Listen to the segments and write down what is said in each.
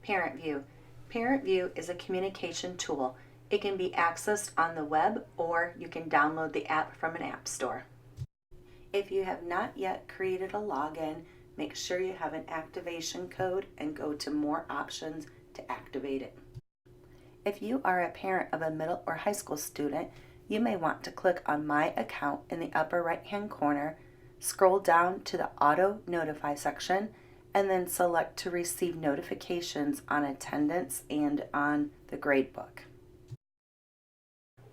ParentVUE. ParentVUE is a communication tool. It can be accessed on the web or you can download the app from an app store. If you have not yet created a login, make sure you have an activation code and go to More Options to activate it. If you are a parent of a middle or high school student, you may want to click on My Account in the upper right-hand corner, scroll down to the Auto Notify section, and then select to receive notifications on attendance and on the gradebook.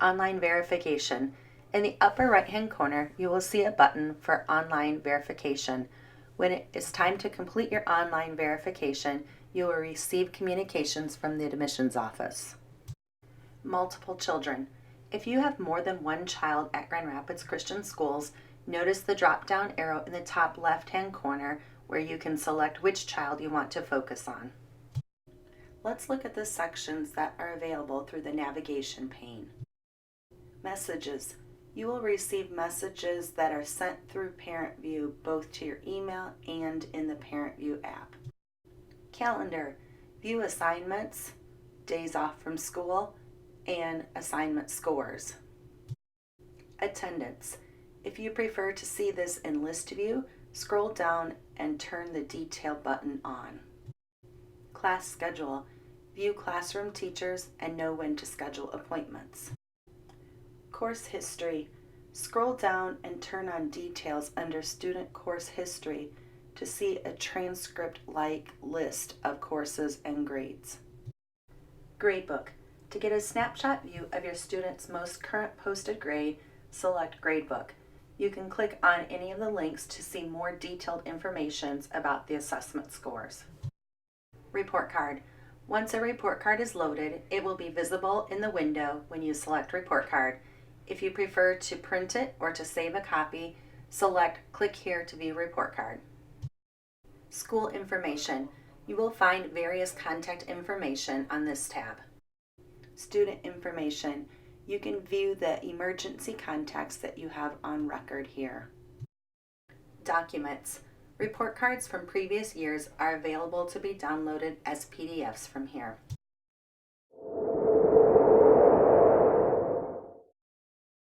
Online verification. In the upper right-hand corner, you will see a button for online verification. When it is time to complete your online verification, you will receive communications from the admissions office. Multiple children. If you have more than one child at Grand Rapids Christian Schools, notice the drop-down arrow in the top left-hand corner where you can select which child you want to focus on. Let's look at the sections that are available through the navigation pane. Messages. You will receive messages that are sent through ParentVUE both to your email and in the ParentVUE app. Calendar. View assignments, days off from school, and assignment scores. Attendance. If you prefer to see this in list view, scroll down and turn the detail button on. Class schedule. View classroom teachers and know when to schedule appointments. Course history. Scroll down and turn on details under student course history to see a transcript-like list of courses and grades. Gradebook. To get a snapshot view of your student's most current posted grade, select Gradebook. You can click on any of the links to see more detailed information about the assessment scores. Report card. Once a report card is loaded, it will be visible in the window when you select Report card. If you prefer to print it or to save a copy, select Click here to view Report card. School information. You will find various contact information on this tab. Student information. You can view the emergency contacts that you have on record here. Documents. Report cards from previous years are available to be downloaded as PDFs from here.